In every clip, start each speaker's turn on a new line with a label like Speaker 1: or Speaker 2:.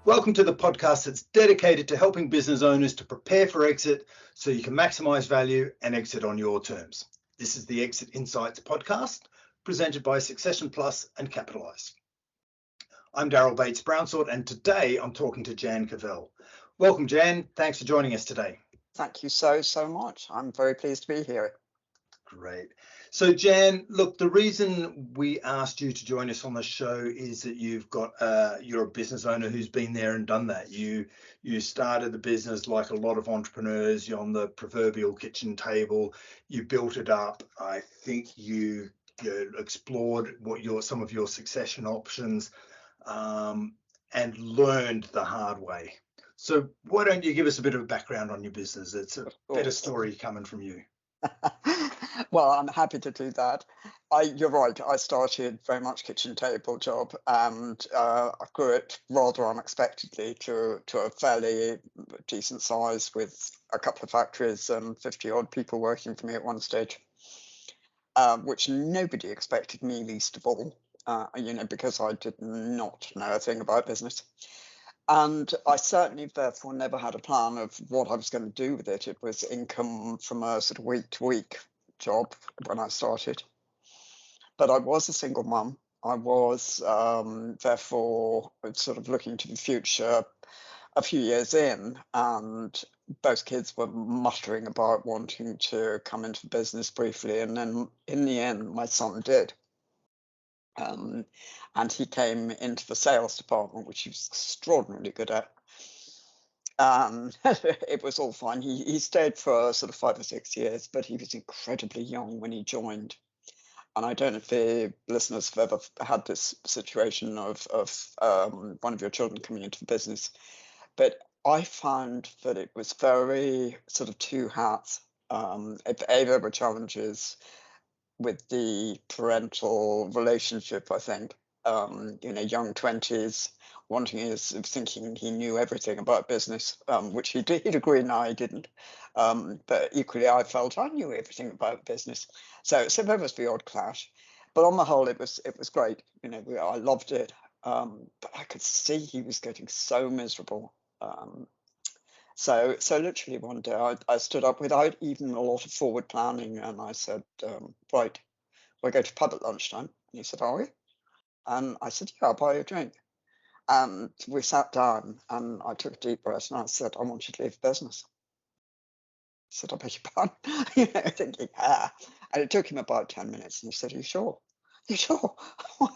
Speaker 1: Welcome to the podcast that's dedicated to helping business owners to prepare for exit so you can maximize value and exit on your terms. This is the Exit Insights podcast presented by Succession Plus and Capitalize. I'm Daryl Bates-Brownsword, and today I'm talking to Jan Cavelle. Welcome, Jan. Thanks for joining us today.
Speaker 2: Thank you so much. I'm very pleased to be here.
Speaker 1: Great. So, Jan, look, the reason we asked you to join us on the show is that you're a business owner who's been there and done that. You started the business like a lot of entrepreneurs. You're on the proverbial kitchen table. You built it up. I think you explored some of your succession options and learned the hard way. So why don't you give us a bit of a background on your business? It's a better story coming from you.
Speaker 2: Well, I'm happy to do that. You're right. I started very much kitchen table job, and I grew it rather unexpectedly to a fairly decent size with a couple of factories and 50 odd people working for me at one stage, which nobody expected me least of all, because I did not know a thing about business. And I certainly, therefore, never had a plan of what I was going to do with it. It was income from a sort of week-to-week job when I started. But I was a single mum. I was, therefore, sort of looking to the future a few years in, and both kids were muttering about wanting to come into the business briefly. And then in the end, my son did. And he came into the sales department, which he was extraordinarily good at. It was all fine. He stayed for sort of 5 or 6 years, but he was incredibly young when he joined. And I don't know if the listeners have ever had this situation of one of your children coming into the business, but I found that it was very sort of two hats. There were challenges with the parental relationship, I think, young 20s, thinking he knew everything about business, which he'd agree now I didn't. But equally, I felt I knew everything about business. So there was the odd clash. But on the whole, it was great. I loved it. But I could see he was getting so miserable. So literally one day I stood up without even a lot of forward planning, and I said, right, we'll go to pub at lunchtime. And he said, are we? And I said, yeah, I'll buy you a drink. And we sat down, and I took a deep breath, and I said, I want you to leave the business. He said, I beg your pardon. Thinking, yeah. And it took him about 10 minutes, and he said, are you sure? Are you sure? Are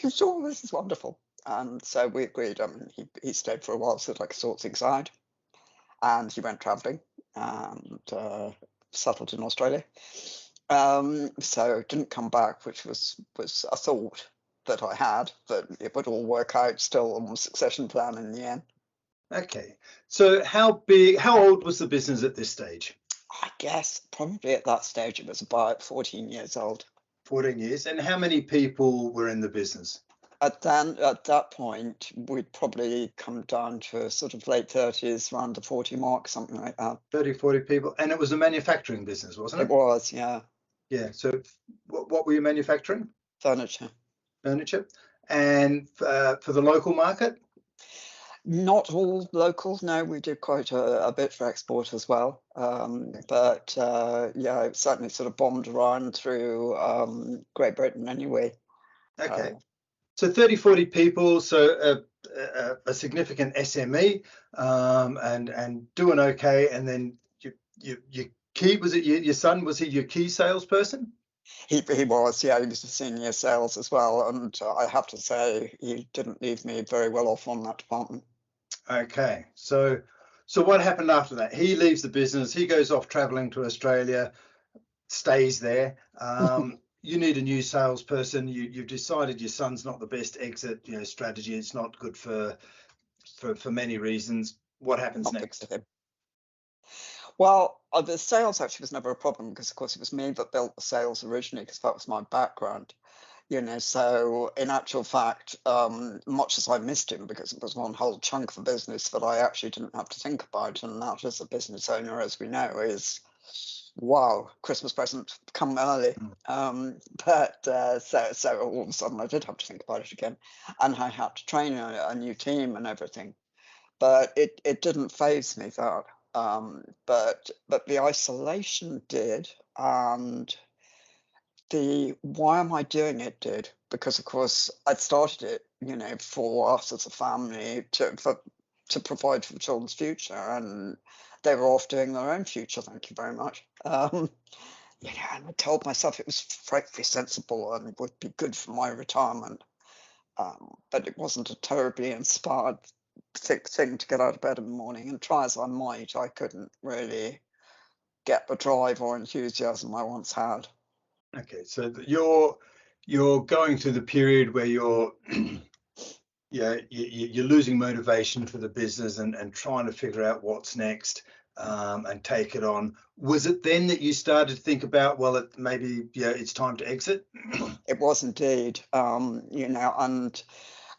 Speaker 2: you sure? This is wonderful. And so we agreed. He stayed for a while so that I could sort things out. And he went travelling and settled in Australia. So didn't come back, which was a thought that I had, that it would all work out still on the succession plan in the end.
Speaker 1: Okay. So how old was the business at this stage?
Speaker 2: I guess probably at that stage it was about 14 years old.
Speaker 1: 14 years. And how many people were in the business?
Speaker 2: At that point, we'd probably come down to sort of late 30s, around the 40 mark, something like that.
Speaker 1: 30, 40 people. And it was a manufacturing business, wasn't it?
Speaker 2: It was, yeah.
Speaker 1: Yeah. So what were you manufacturing?
Speaker 2: Furniture.
Speaker 1: And for the local market?
Speaker 2: Not all local. No, we did quite a bit for export as well. But it certainly sort of bombed around through Great Britain anyway.
Speaker 1: Okay. So 30, 40 people, so a significant SME, and doing okay. And then your key, was it your son? Was he your key salesperson?
Speaker 2: He was, yeah. He was the senior sales as well, and I have to say he didn't leave me very well off on that department.
Speaker 1: Okay, so what happened after that? He leaves the business. He goes off traveling to Australia, stays there. You need a new salesperson. You've decided your son's not the best exit strategy. It's not good for many reasons. What happens next?
Speaker 2: Well, the sales actually was never a problem because, of course, it was me that built the sales originally because that was my background. So in actual fact, much as I missed him because it was one whole chunk of the business that I actually didn't have to think about, and that as a business owner, as we know, is wow, Christmas present come early. But so all of a sudden I did have to think about it again, and I had to train a new team and everything. but it didn't faze me, that. But the isolation did, and the why am I doing it did, because of course I'd started it, for us as a family to provide for the children's future, and they were off doing their own future. Thank you very much. And I told myself it was frightfully sensible and it would be good for my retirement. But it wasn't a terribly inspired thing to get out of bed in the morning. And try as I might, I couldn't really get the drive or enthusiasm I once had.
Speaker 1: Okay, so you're going through the period where you're you're losing motivation for the business and trying to figure out what's next, and take it on. Was it then that you started to think about, well, maybe it's time to exit?
Speaker 2: It was indeed, and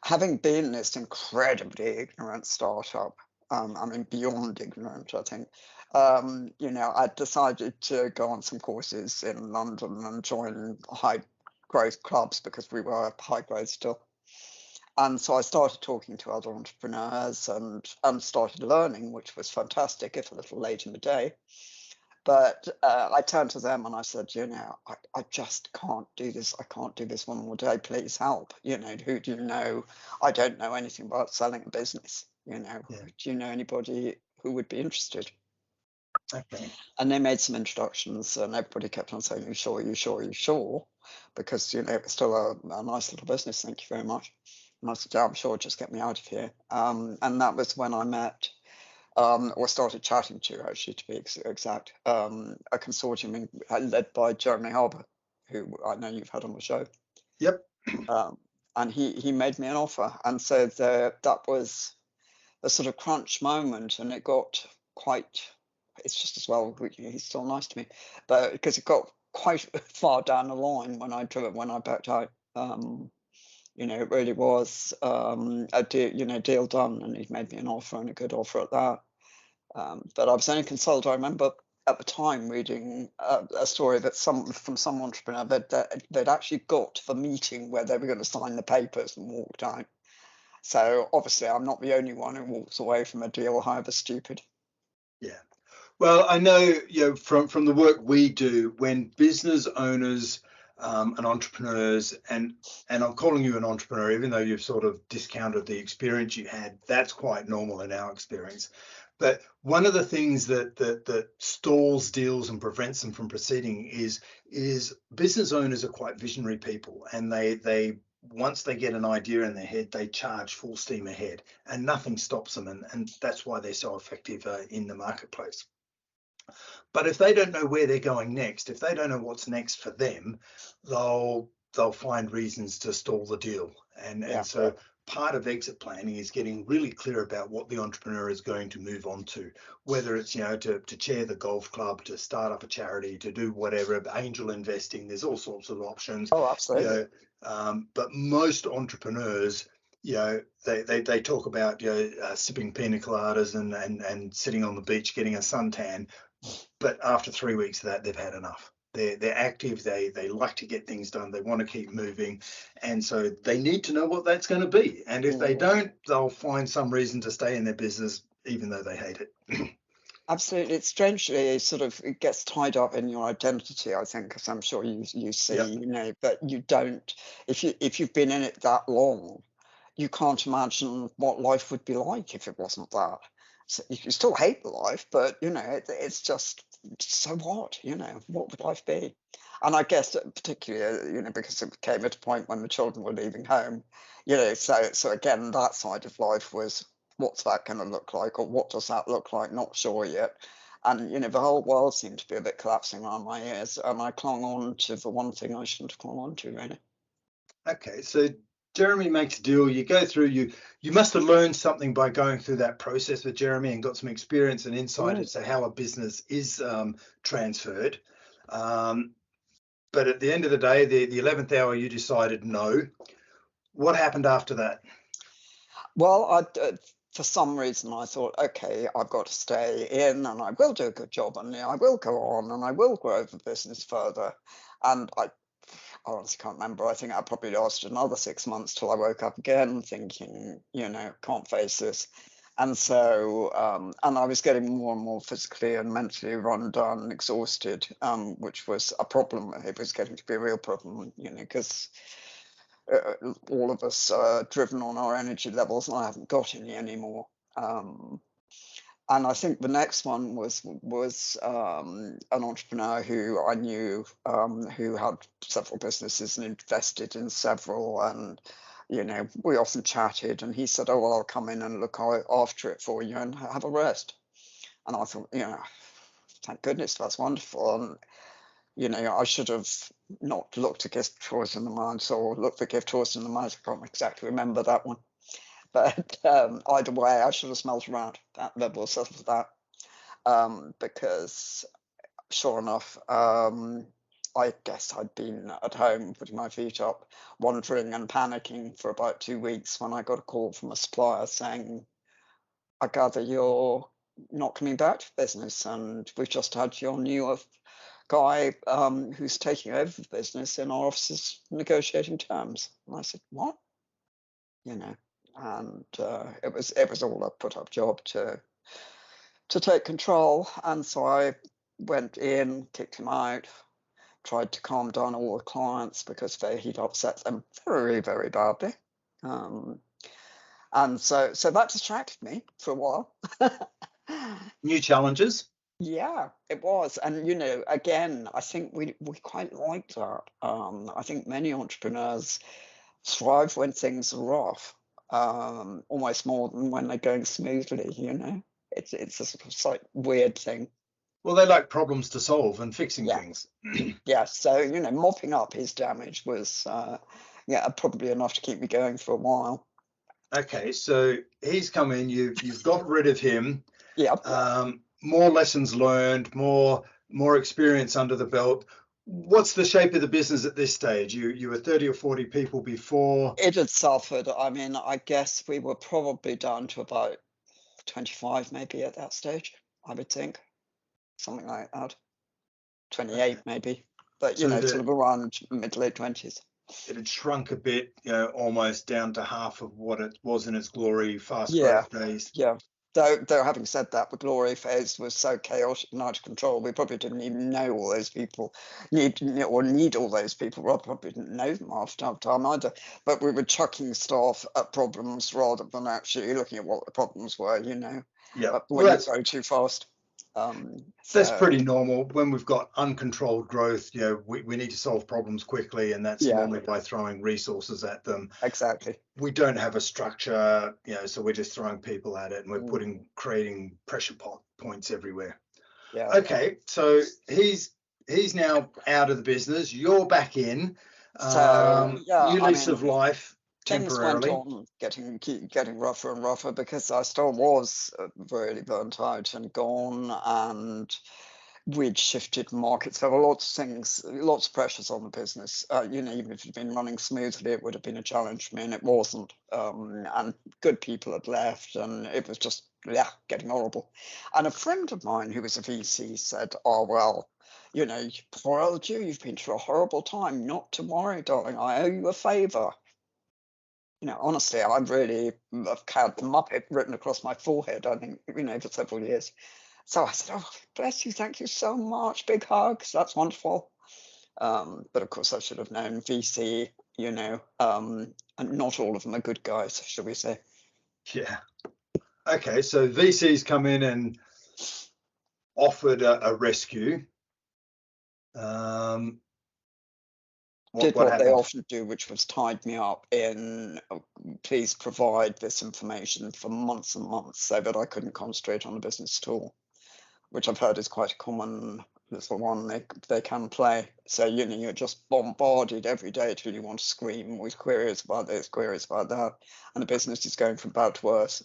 Speaker 2: having been this incredibly ignorant startup, I mean, beyond ignorant, I think, I decided to go on some courses in London and join high growth clubs because we were high growth still. And so I started talking to other entrepreneurs and started learning, which was fantastic, if a little late in the day. But I turned to them and I said, I just can't do this. I can't do this one more day. Please help. Who do you know? I don't know anything about selling a business.
Speaker 1: Yeah.
Speaker 2: Do you know anybody who would be interested?
Speaker 1: Okay.
Speaker 2: And they made some introductions, and everybody kept on saying, "You sure? You sure? You sure?" Because it was still a nice little business. Thank you very much. And I said, "Yeah, I'm sure. Just get me out of here." And that was when I met, or started chatting to, actually, to be exact, a consortium led by Jeremy Harbour, who I know you've had on the show.
Speaker 1: Yep.
Speaker 2: And he made me an offer, and so that was a sort of crunch moment, and it got quite. It's just as well he's still nice to me, but because it got quite far down the line when I backed out. It really was a deal done, and he made me an offer, and a good offer at that. But I was only consoled. I remember at the time reading a story that from some entrepreneur that they'd actually got to the meeting where they were going to sign the papers and walked out. So obviously, I'm not the only one who walks away from a deal, however stupid.
Speaker 1: Yeah. Well, I know, from the work we do, when business owners and entrepreneurs, and I'm calling you an entrepreneur, even though you've sort of discounted the experience you had, that's quite normal in our experience. But one of the things that stalls deals and prevents them from proceeding is business owners are quite visionary people, and they once they get an idea in their head, they charge full steam ahead, and nothing stops them, and that's why they're so effective in the marketplace. But if they don't know where they're going next, if they don't know what's next for them, they'll find reasons to stall the deal. And so part of exit planning is getting really clear about what the entrepreneur is going to move on to, whether it's to chair the golf club, to start up a charity, to do whatever, angel investing. There's all sorts of options.
Speaker 2: Oh, absolutely.
Speaker 1: But most entrepreneurs, they talk about sipping pina coladas and sitting on the beach getting a suntan. But after 3 weeks of that, they've had enough. They're active. They like to get things done. They want to keep moving, and so they need to know what that's going to be. And if they don't, they'll find some reason to stay in their business, even though they hate it.
Speaker 2: Absolutely. It's strangely it gets tied up in your identity, I think, as I'm sure you see,
Speaker 1: Yep.
Speaker 2: but you don't. If you've been in it that long, you can't imagine what life would be like if it wasn't that. So you still hate the life, but it's just, so what? What would life be? And I guess that particularly, because it came at a point when the children were leaving home, so again, that side of life was, what's that going to look like, or what does that look like? Not sure yet. And the whole world seemed to be a bit collapsing around my ears, and I clung on to the one thing I shouldn't have clung on to, really.
Speaker 1: Okay, so Jeremy makes a deal. You go through. You must have learned something by going through that process with Jeremy and got some experience and insight as to how a business is transferred. But at the end of the day, the 11th hour, you decided no. What happened after that?
Speaker 2: Well, for some reason, I thought, okay, I've got to stay in, and I will do a good job, and I will go on, and I will grow the business further. And I honestly can't remember. I think I probably lasted another 6 months till I woke up again, thinking, can't face this. And so, and I was getting more and more physically and mentally run down and exhausted, which was a problem. It was getting to be a real problem, because all of us are driven on our energy levels, and I haven't got any anymore. And I think the next one was an entrepreneur who I knew, who had several businesses and invested in several, and we often chatted, and he said, "Oh, well, I'll come in and look after it for you and have a rest." And I thought, thank goodness, that's wonderful. And I should have not looked a gift horse in the mouth, or looked the gift horse in the mouth. I can't exactly remember that one. But either way, I should have smelt around that level, settled that, because sure enough, I guess I'd been at home putting my feet up, wondering and panicking for about 2 weeks when I got a call from a supplier saying, "I gather you're not coming back to business, and we've just had your new guy who's taking over the business in our offices negotiating terms." And I said, "What?" And it was all a put up job to take control. And so I went in, kicked him out, tried to calm down all the clients because he'd upset them very, very badly. And so that distracted me for a while.
Speaker 1: New challenges.
Speaker 2: Yeah, it was. And, again, I think we quite like that. I think many entrepreneurs thrive when things are rough, almost more than when they're going smoothly, It's a sort of slight weird thing.
Speaker 1: Well, they like problems to solve and fixing things.
Speaker 2: Yeah, so, mopping up his damage was, probably enough to keep me going for a while.
Speaker 1: Okay, so he's come in, you've got rid of him.
Speaker 2: Yeah.
Speaker 1: More lessons learned, more experience under the belt. What's the shape of the business at this stage? You were 30 or 40 people before.
Speaker 2: It had suffered. I mean, I guess we were probably down to about 25 maybe at that stage, I would think. Something like that. 28 maybe. But,
Speaker 1: So
Speaker 2: sort of around mid-late 20s.
Speaker 1: It had shrunk a bit, almost down to half of what it was in its glory, fast
Speaker 2: Yeah.
Speaker 1: growth days.
Speaker 2: Yeah. Though having said that, the glory phase was so chaotic and out of control, we probably didn't even know all those people, need all those people. Rob probably didn't know them after time either. But we were chucking staff at problems rather than actually looking at what the problems were,
Speaker 1: Yeah.
Speaker 2: when you grow too fast.
Speaker 1: That's pretty normal. When we've got uncontrolled growth, we need to solve problems quickly, and that's normally by throwing resources at them.
Speaker 2: Exactly.
Speaker 1: We don't have a structure, so we're just throwing people at it, and we're creating pressure points everywhere.
Speaker 2: Yeah.
Speaker 1: Okay, so he's now out of the business. You're back in.
Speaker 2: So
Speaker 1: new lease of life.
Speaker 2: Things went on getting rougher and rougher because I still was really burnt out and gone, and we'd shifted markets. There were lots of things, lots of pressures on the business. Even if it had been running smoothly, it would have been a challenge for me, and it wasn't. And good people had left, and it was just getting horrible. And a friend of mine who was a VC said, "Oh well, poor old you've been through a horrible time. Not to worry, darling. I owe you a favour." Honestly, I really have had the Muppet written across my forehead, I think, for several years. So I said, "Oh, bless you, thank you so much, big hugs, that's wonderful." But of course, I should have known VC, and not all of them are good guys, shall we say.
Speaker 1: Yeah. Okay, so VCs come in and offered a rescue.
Speaker 2: Did what they often do, which was tied me up in, "Please provide this information for months and months," so that I couldn't concentrate on the business at all, which I've heard is quite a common little one they can play. So, you're just bombarded every day till you want to scream with queries about this, queries about that, and the business is going from bad to worse.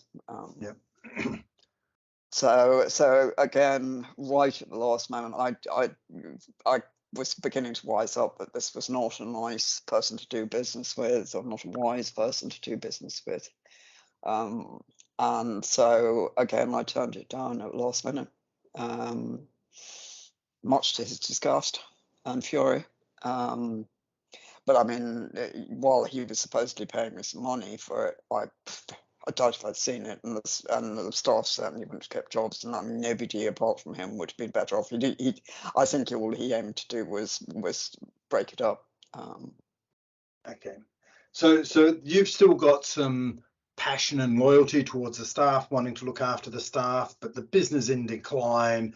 Speaker 2: So again, right at the last moment, I was beginning to wise up that this was not a nice person to do business with, or not a wise person to do business with. And so again, I turned it down at the last minute, much to his disgust and fury. But I mean, while he was supposedly paying me some money for it, I doubt if I'd seen it, and the staff certainly wouldn't have kept jobs, and I mean, nobody apart from him would have been better off. I think all he aimed to do was break it up.
Speaker 1: Okay. So you've still got some passion and loyalty towards the staff, wanting to look after the staff, but the business in decline.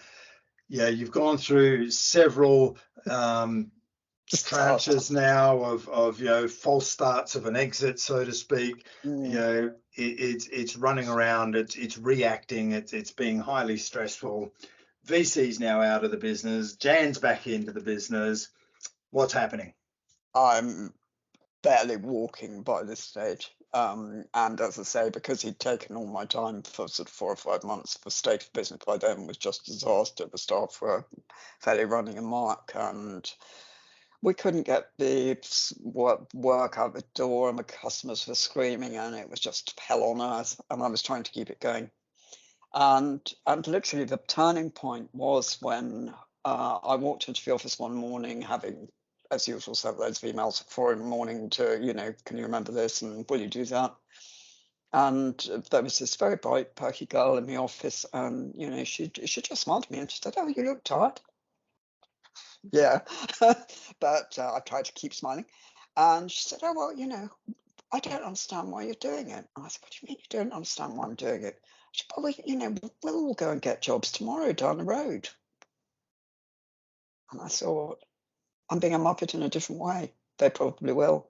Speaker 1: Yeah, you've gone through several tranches now of false starts of an exit, so to speak. It's running around, it's reacting, it's being highly stressful. VC's now out of the business, Jan's back into the business. What's happening?
Speaker 2: I'm barely walking by this stage. And as I say, because he'd taken all my time for sort of 4 or 5 months, the state of business by then was just a disaster. The staff were fairly running amok, and we couldn't get the work out the door, and the customers were screaming, and it was just hell on earth. And I was trying to keep it going. And literally the turning point was when I walked into the office one morning, having, as usual, sent loads of emails at 4 in the morning to, can you remember this, and will you do that? And there was this very bright, perky girl in the office, and she just smiled at me and she said, "Oh, you look tired." Yeah, but I tried to keep smiling, and she said, "Oh well, I don't understand why you're doing it." And I said, "What do you mean you don't understand why I'm doing it?" She said, "Well, we'll all go and get jobs tomorrow down the road." And I thought, I'm being a muppet in a different way. They probably will.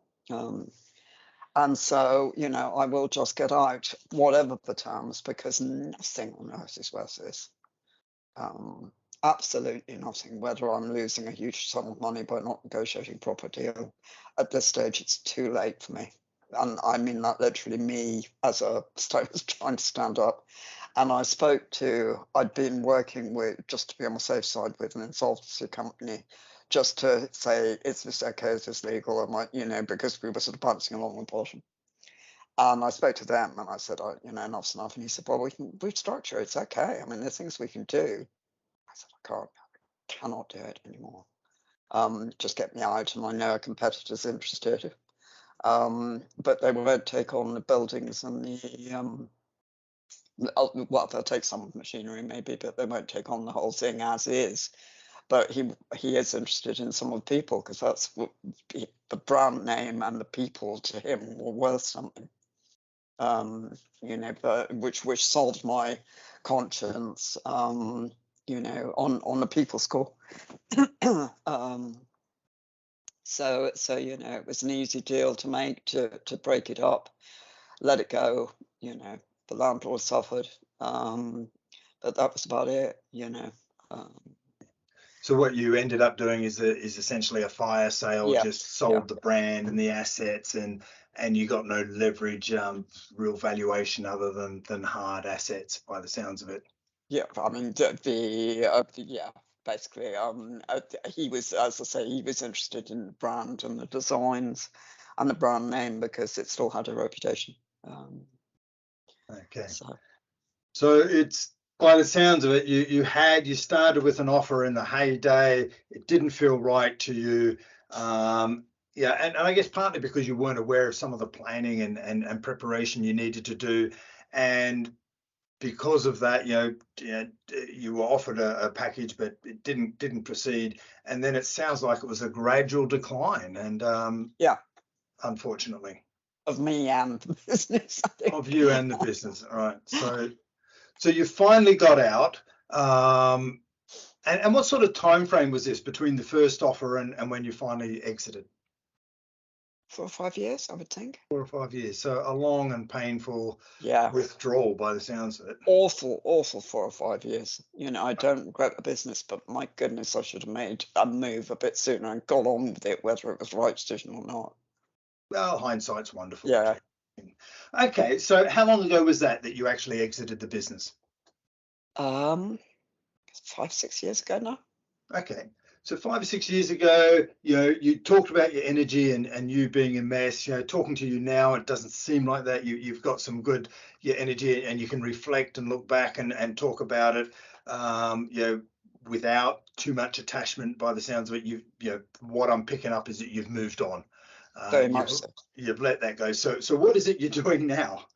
Speaker 2: And so, I will just get out, whatever the terms, because nothing on earth is worth this. Absolutely nothing. Whether I'm losing a huge sum of money by not negotiating proper deal, at this stage, it's too late for me. And I mean that literally, me as a trying to stand up. And I'd been working with, just to be on the safe side, with an insolvency company, just to say, is this okay, is this legal? I might, because we were sort of bouncing along the bottom. And I spoke to them and I said, enough's enough. And he said, well, we can restructure, it's okay. I mean, there's things we can do. I said, I cannot do it anymore. Just get me out, and I know a competitor's interested. But they won't take on the buildings and well, they'll take some of the machinery maybe, but they won't take on the whole thing as is. But he is interested in some of the people, because that's what the brand name and the people to him were worth something. But which solved my conscience, on the people score. So it was an easy deal to make, to break it up, let it go. The landlord suffered, but that was about it.
Speaker 1: So what you ended up doing is essentially a fire sale.
Speaker 2: Yeah,
Speaker 1: just sold the brand and the assets, and you got no leverage, real valuation other than hard assets by the sounds of it.
Speaker 2: Yeah, I mean yeah, basically. He was, as I say, he was interested in the brand and the designs and the brand name, because it still had a reputation.
Speaker 1: Okay. So it's, by the sounds of it, you started with an offer in the heyday. It didn't feel right to you. Yeah, and I guess partly because you weren't aware of some of the planning and preparation you needed to do, and because of that, you were offered a package, but it didn't proceed. And then it sounds like it was a gradual decline, and
Speaker 2: yeah,
Speaker 1: unfortunately,
Speaker 2: of me and the business, I think.
Speaker 1: Of you and the business. All right. So you finally got out. And what sort of time frame was this between the first offer and when you finally exited?
Speaker 2: 4 or 5 years, I would think.
Speaker 1: 4 or 5 years. So a long and painful
Speaker 2: Yeah,
Speaker 1: withdrawal by the sounds of it.
Speaker 2: awful 4 or 5 years. I don't regret the business, but my goodness, I should have made a move a bit sooner and got on with it, whether it was the right decision or not.
Speaker 1: Well, hindsight's wonderful.
Speaker 2: Yeah.
Speaker 1: Okay, so how long ago was that you actually exited the business?
Speaker 2: 5, 6 years ago now.
Speaker 1: Okay, so 5 or 6 years ago, you talked about your energy and you being a mess. Talking to you now, it doesn't seem like that. You've got some good energy, and you can reflect and look back and talk about it. Without too much attachment. By the sounds of it, what I'm picking up is that you've moved on.
Speaker 2: Very
Speaker 1: You've
Speaker 2: much so.
Speaker 1: let that go. So what is it you're doing now?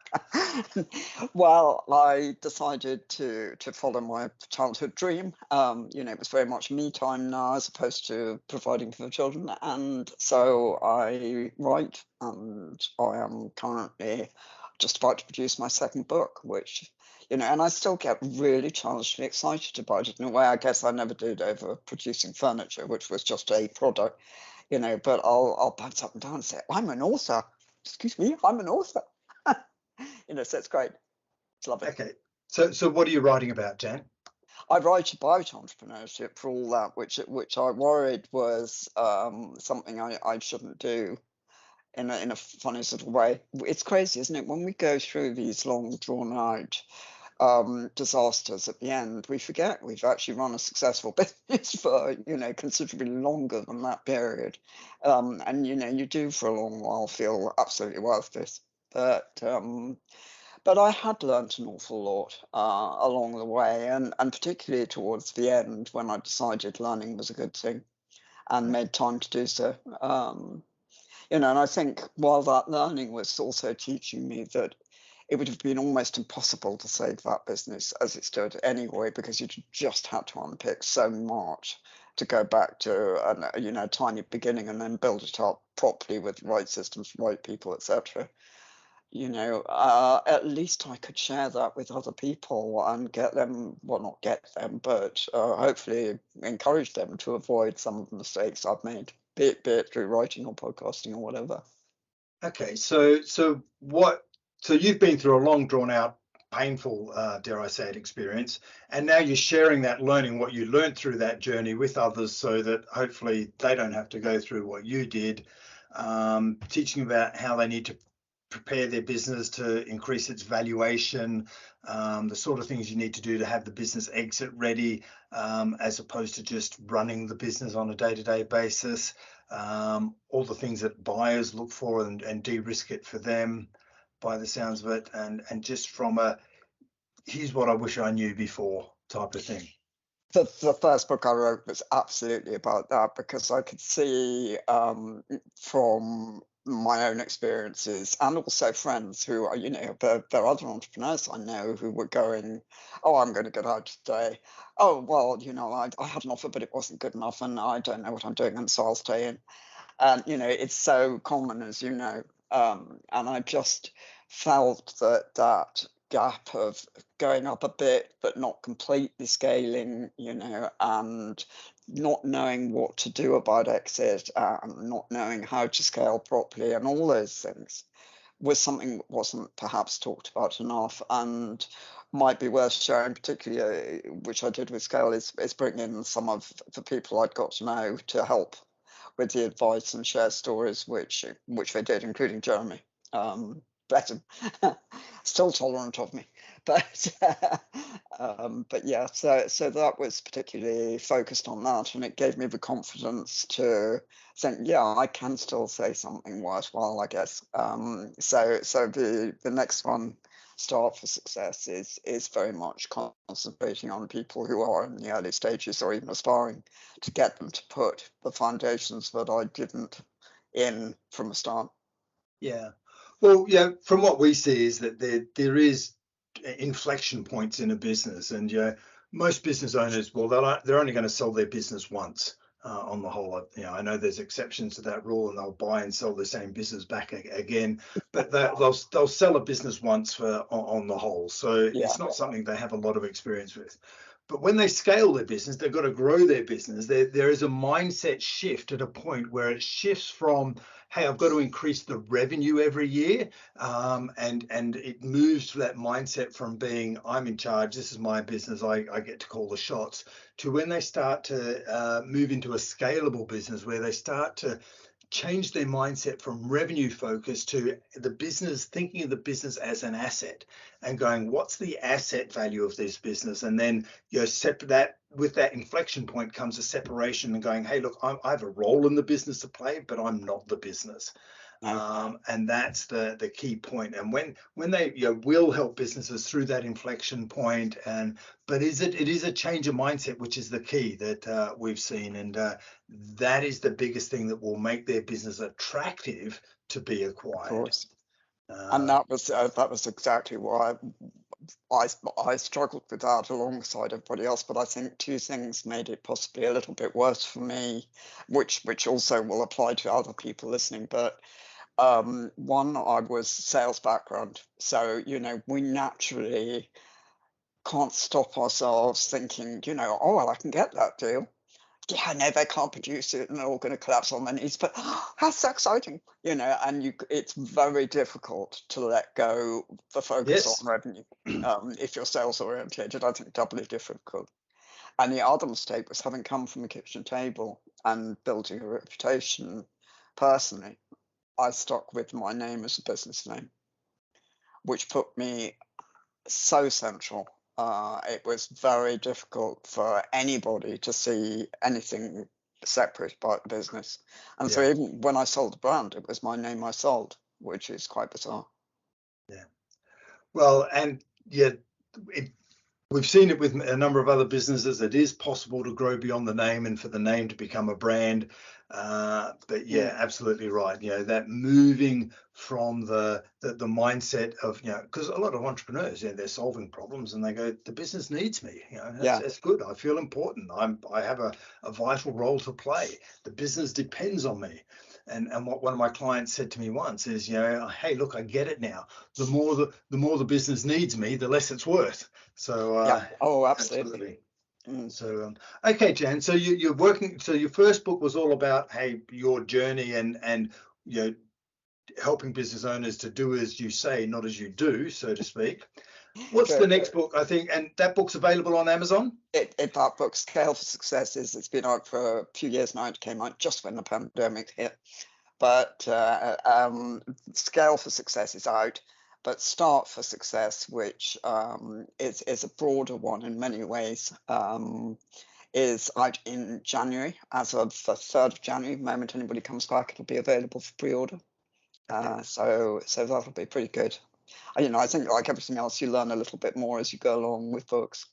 Speaker 2: Well, I decided to follow my childhood dream. It was very much me time now as opposed to providing for the children. And so I write, and I am currently just about to produce my second book, which, and I still get really challenged and excited about it in a way I guess I never did over producing furniture, which was just a product, but I'll bounce up and down and say, I'm an author. Excuse me, I'm an author. So it's great. It's lovely.
Speaker 1: Okay. So what are you writing about, Jan?
Speaker 2: I write about entrepreneurship for all that, which I worried was something I shouldn't do in a funny sort of way. It's crazy, isn't it? When we go through these long, drawn out disasters at the end, we forget we've actually run a successful business for considerably longer than that period, and you do for a long while feel absolutely worth this, but I had learnt an awful lot along the way, and particularly towards the end when I decided learning was a good thing and made time to do so. And I think while that learning was also teaching me that it would have been almost impossible to save that business as it stood anyway, because you just had to unpick so much to go back to a tiny beginning and then build it up properly with the right systems, right people, etc. At least I could share that with other people and get them, well, not get them, but hopefully encourage them to avoid some of the mistakes I've made, be it through writing or podcasting or whatever.
Speaker 1: Okay, so you've been through a long, drawn out, painful, dare I say it, experience, and now you're sharing that learning, what you learned through that journey with others, so that hopefully they don't have to go through what you did, teaching about how they need to prepare their business to increase its valuation, the sort of things you need to do to have the business exit ready, as opposed to just running the business on a day-to-day basis, all the things that buyers look for and de-risk it for them by the sounds of it, and just from a here's what I wish I knew before type of thing.
Speaker 2: The first book I wrote was absolutely about that, because I could see from my own experiences and also friends who are, there are other entrepreneurs I know who were going, oh, I'm going to get out today. Oh, well, I had an offer, but it wasn't good enough and I don't know what I'm doing, and so I'll stay in. And, it's so common, as you know. And I just felt that gap of going up a bit but not completely scaling, and not knowing what to do about exit, not knowing how to scale properly, and all those things was something that wasn't perhaps talked about enough, and might be worth sharing, particularly, which I did with Scale, is bring in some of the people I'd got to know to help with the advice and share stories, which they did, including Jeremy. Bless him, still tolerant of me, but yeah. So that was particularly focused on that, and it gave me the confidence to think, yeah, I can still say something worthwhile, I guess. So the next one, Start for Success, is very much concentrating on people who are in the early stages or even aspiring, to get them to put the foundations that I didn't in from the start.
Speaker 1: Yeah. Well, yeah, from what we see is that there is inflection points in a business, and most business owners, well, they're only going to sell their business once. On the whole, I know there's exceptions to that rule, and they'll buy and sell the same business back again, but they'll sell a business once on the whole. So
Speaker 2: Yeah.
Speaker 1: it's not something they have a lot of experience with. But when they scale their business, they've got to grow their business. There is a mindset shift at a point where it shifts from, hey, I've got to increase the revenue every year, and it moves to that mindset from being, I'm in charge, this is my business, I get to call the shots, to when they start to move into a scalable business where they start to change their mindset from revenue focus to the business, thinking of the business as an asset and going, what's the asset value of this business? And then that with that inflection point comes a separation and going, hey, look, I have a role in the business to play, but I'm not the business. And that's the key point. And when they will help businesses through that inflection point, but it is a change of mindset, which is the key that we've seen, and that is the biggest thing that will make their business attractive to be acquired.
Speaker 2: Of course. And that was exactly why I struggled with that alongside everybody else. But I think two things made it possibly a little bit worse for me, which also will apply to other people listening. But one, I was sales background, so we naturally can't stop ourselves thinking, oh well, I can get that deal. Yeah, no, they can't produce it and they're all going to collapse on their knees, but that's so exciting, and it's very difficult to let go the focus on revenue. If you're sales oriented, I think doubly difficult. And the other mistake was having come from the kitchen table and building a reputation personally, I stuck with my name as a business name, which put me so central. It was very difficult for anybody to see anything separate about the business. And so even when I sold the brand, it was my name I sold, which is quite bizarre.
Speaker 1: Yeah. Well, and we've seen it with a number of other businesses. It is possible to grow beyond the name and for the name to become a brand. But absolutely right. That moving from the mindset of, because a lot of entrepreneurs, they're solving problems and they go, the business needs me. That's good. I feel important. I have a vital role to play. The business depends on me. And what one of my clients said to me once is, hey, look, I get it now. The more the business needs me, the less it's worth. So
Speaker 2: absolutely.
Speaker 1: So okay, Jan. So you're working. So your first book was all about your journey and helping business owners to do as you say, not as you do, so to speak. What's the next book? I think, and that book's available on Amazon.
Speaker 2: That book, Scale for Success, it's been out for a few years now. It came out just when the pandemic hit, but Scale for Success is out. But Start for Success, which is a broader one in many ways, is out in January. As of the 3rd of January, the moment anybody comes back, it'll be available for pre-order. So that'll be pretty good. I think like everything else, you learn a little bit more as you go along with books.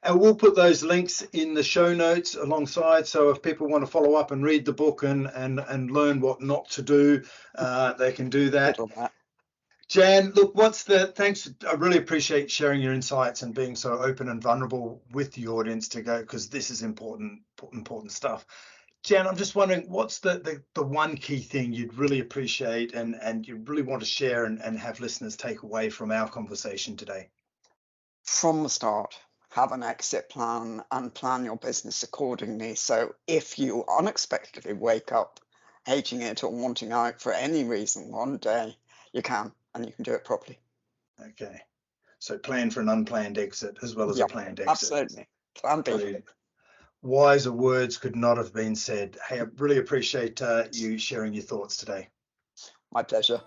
Speaker 1: And we'll put those links in the show notes alongside. So if people want to follow up and read the book and learn what not to do, they can do that. Jan, look, thanks. I really appreciate sharing your insights and being so open and vulnerable with the audience to go, because this is important stuff. Jan, I'm just wondering, what's the one key thing you'd really appreciate and you really want to share and have listeners take away from our conversation today?
Speaker 2: From the start, have an exit plan and plan your business accordingly. So if you unexpectedly wake up hating it or wanting out for any reason one day, you can, and you can do it properly.
Speaker 1: Okay. So plan for an unplanned exit as well as a planned exit.
Speaker 2: Absolutely. Plan B.
Speaker 1: Brilliant. Wiser words could not have been said. Hey, I really appreciate you sharing your thoughts today.
Speaker 2: My pleasure.